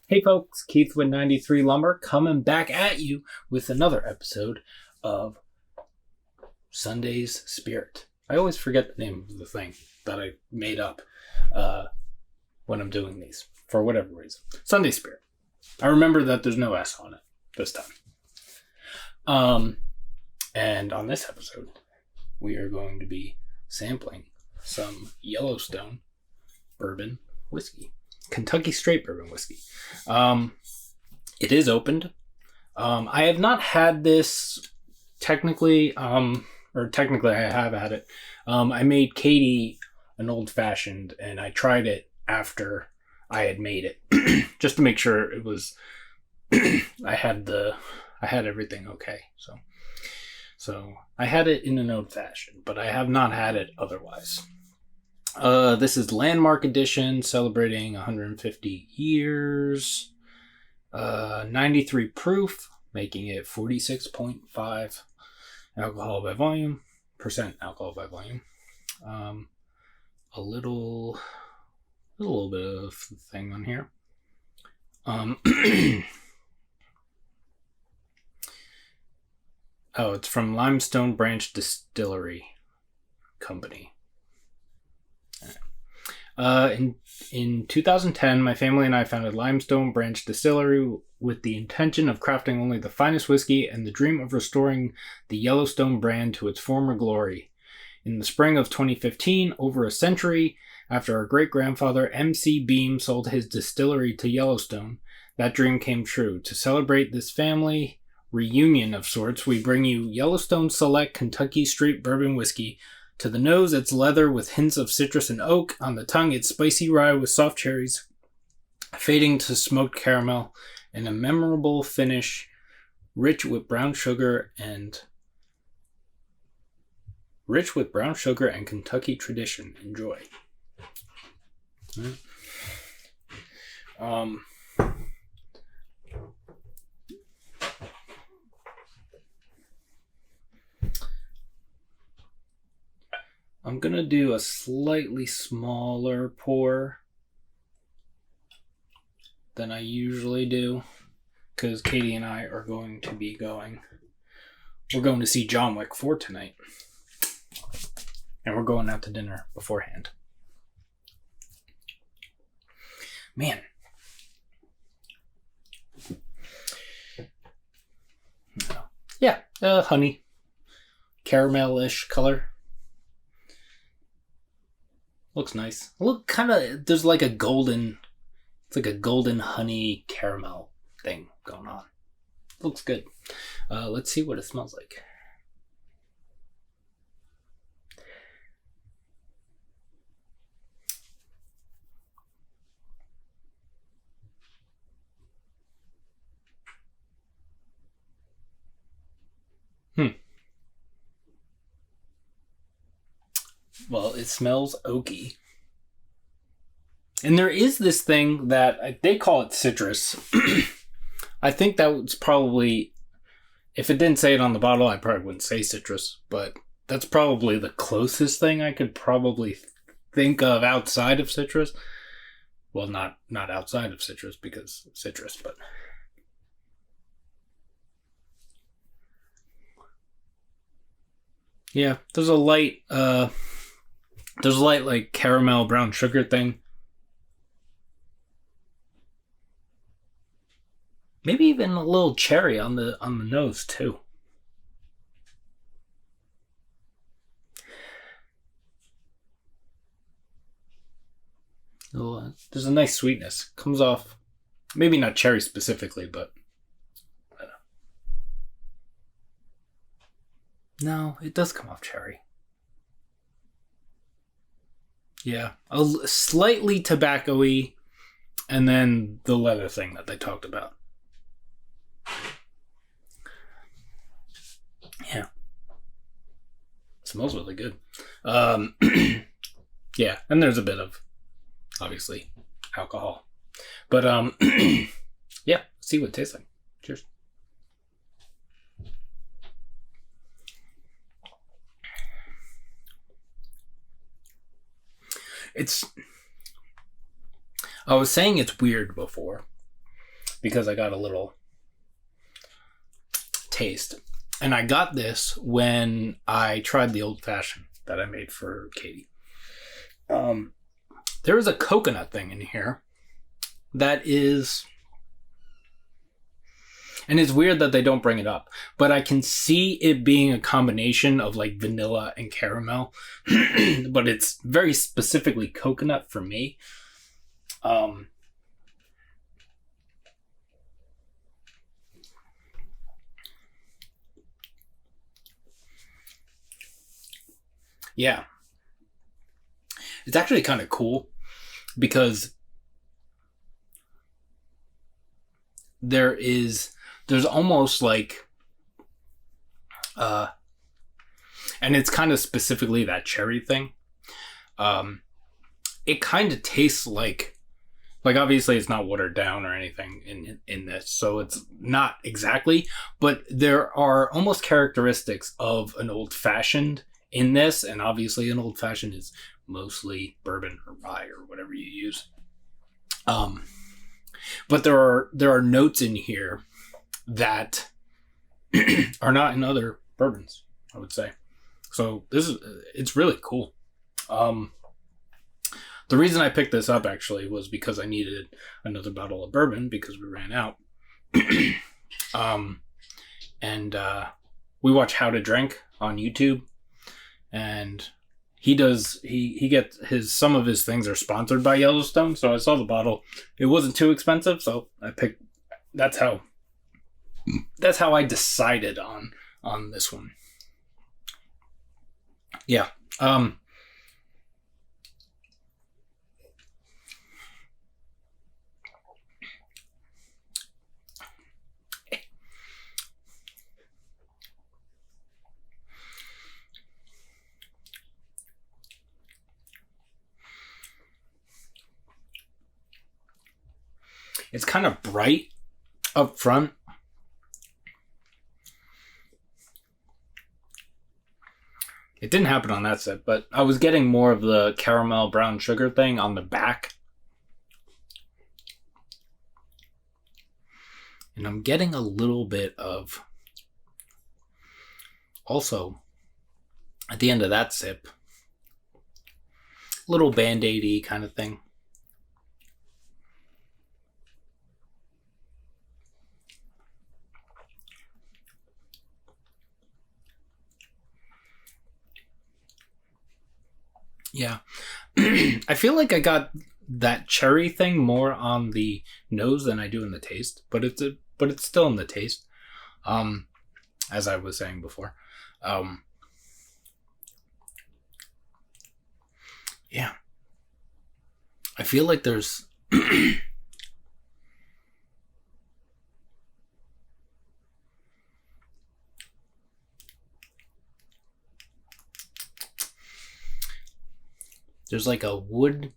Hey folks, Keith with 93 Lumber coming back at you with another episode of Sunday's Spirit. I always forget the name of the thing that I made up when I'm doing these, for whatever reason. Sunday Spirit. I remember that there's no S on it this time. And on this episode, we are going to be sampling some Yellowstone bourbon whiskey. Kentucky straight bourbon whiskey. It is opened. I have not had this technically, or technically I have had it. I made Katie an old fashioned and I tried it after I had made it just to make sure it was, I had everything okay. So I had it in an old fashioned, but I have not had it otherwise. This is Landmark Edition, celebrating 150 years. 93 proof, making it 46.5 alcohol by volume, percent alcohol by volume. A little bit of thing on here. Oh, it's from Limestone Branch Distillery Company. In 2010, my family and I founded Limestone Branch Distillery with the intention of crafting only the finest whiskey and the dream of restoring the Yellowstone brand to its former glory. In the spring of 2015, over a century after our great-grandfather M.C. Beam sold his distillery to Yellowstone, that dream came true. To celebrate this family reunion of sorts, we bring you Yellowstone Select Kentucky Straight Bourbon Whiskey. To the nose, it's leather with hints of citrus and oak. On the tongue, it's spicy rye with soft cherries, fading to smoked caramel, and a memorable finish, rich with brown sugar and Kentucky tradition. Enjoy. I'm going to do a slightly smaller pour than I usually do because Katie and I are going to be we're going to see John Wick 4 tonight. And we're going out to dinner beforehand. Man. Yeah, honey. Caramel-ish color. Looks nice. Look, kind of, there's like a golden honey caramel thing going on. Looks good. Let's see what it smells like. Well, it smells oaky. And there is this thing that they call it citrus. I think that was probably, if it didn't say it on the bottle, I probably wouldn't say citrus, but that's probably the closest thing I could probably think of outside of citrus. Well, not outside of citrus because citrus, but yeah, there's a light like caramel brown sugar thing. Maybe even a little cherry on the nose too. There's a nice sweetness. Comes off, maybe not cherry specifically, but I don't know. No, it does come off cherry. Yeah, a slightly tobacco-y, and then the leather thing that they talked about. Yeah. It smells really good. Yeah, and there's a bit of, obviously, alcohol. But, yeah, see what it tastes like. Cheers. I was saying it's weird before, because I got a little taste. And I got this when I tried the old fashioned that I made for Katie. There is a coconut thing in here that is... And it's weird that they don't bring it up, but I can see it being a combination of like vanilla and caramel, but it's very specifically coconut for me. Yeah. It's actually kind of cool because there's almost like, and it's kind of specifically that cherry thing. It kind of tastes like obviously it's not watered down or anything in this, so it's not exactly, but there are almost characteristics of an old fashioned in this, and obviously an old fashioned is mostly bourbon or rye or whatever you use. But there are notes in here that are not in other bourbons, I would say. So it's really cool. The reason I picked this up actually was because I needed another bottle of bourbon because we ran out. We watch How to Drink on YouTube, and he gets some of his things are sponsored by Yellowstone. So I saw the bottle. It wasn't too expensive, so I picked. That's how I decided on this one. Yeah. It's kind of bright up front. It didn't happen on that sip, but I was getting more of the caramel brown sugar thing on the back. And I'm getting a little bit of, also, at the end of that sip, little Band-Aid-y kind of thing. Yeah. I feel like I got that cherry thing more on the nose than I do in the taste, but it's still in the taste. As I was saying before. Yeah. I feel like there's there's like a wood,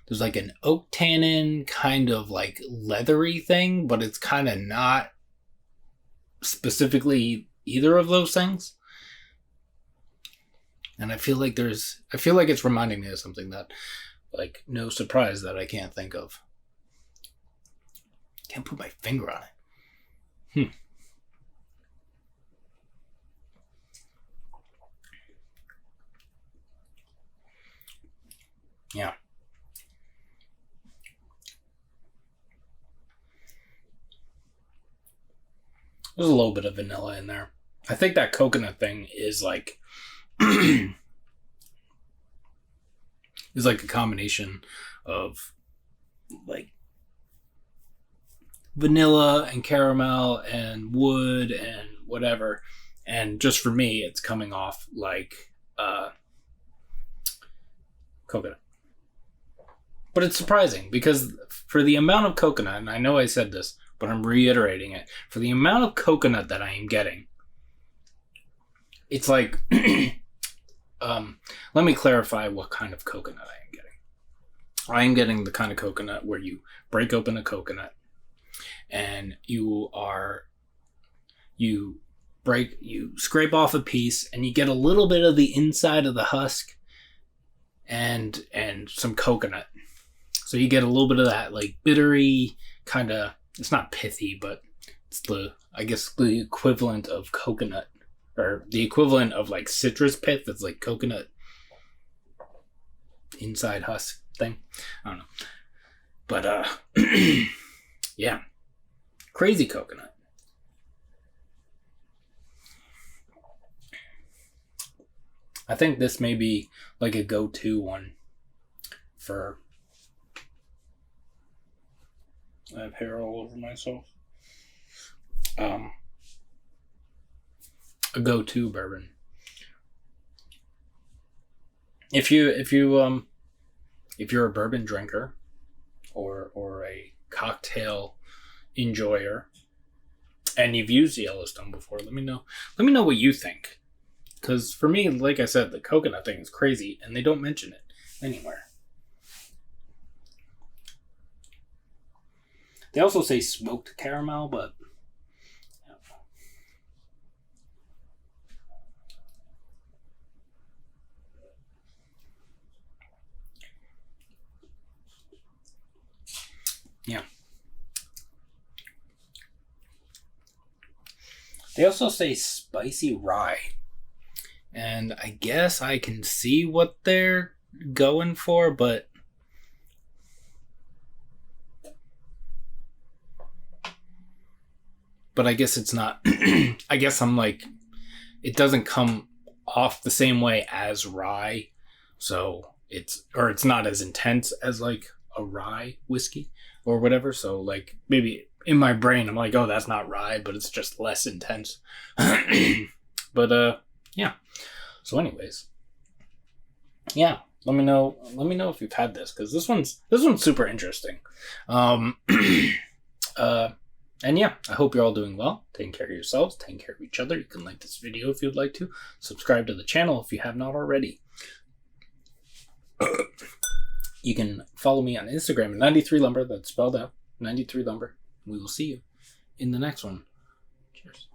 there's like an oak tannin kind of like leathery thing, but it's kind of not specifically either of those things. And I feel like it's reminding me of something that, like, no surprise that I can't think of. Can't put my finger on it. Yeah. There's a little bit of vanilla in there. I think that coconut thing is like is like a combination of like vanilla and caramel and wood and whatever. And just for me, it's coming off like coconut. But it's surprising because for the amount of coconut, and I know I said this, but I'm reiterating it, for the amount of coconut that I am getting, it's like, let me clarify what kind of coconut I am getting. I am getting the kind of coconut where you break open a coconut and you scrape off a piece and you get a little bit of the inside of the husk and some coconut. So you get a little bit of that like bittery kind of, it's not pithy, but it's I guess the equivalent of coconut, or the equivalent of like citrus pith. That's like coconut inside husk thing. I don't know. But yeah. Crazy coconut. I think this may be like a go-to one for... I have hair all over myself. A go-to bourbon. If you're a bourbon drinker or a cocktail enjoyer and you've used Yellowstone before, let me know what you think. Because for me, like I said, the coconut thing is crazy and they don't mention it anywhere. They also say smoked caramel, but yeah. They also say spicy rye. And I guess I can see what they're going for, but I guess it's not. I guess I'm like, it doesn't come off the same way as rye. So it's not as intense as like a rye whiskey or whatever. So like maybe in my brain, I'm like, oh, that's not rye, but it's just less intense. But yeah. So anyways, yeah, let me know if you've had this, because this one's super interesting. And yeah, I hope you're all doing well, taking care of yourselves, taking care of each other. You can like this video if you'd like to, subscribe to the channel if you have not already. You can follow me on Instagram at 93lumber, that's spelled out, 93lumber. We will see you in the next one. Cheers.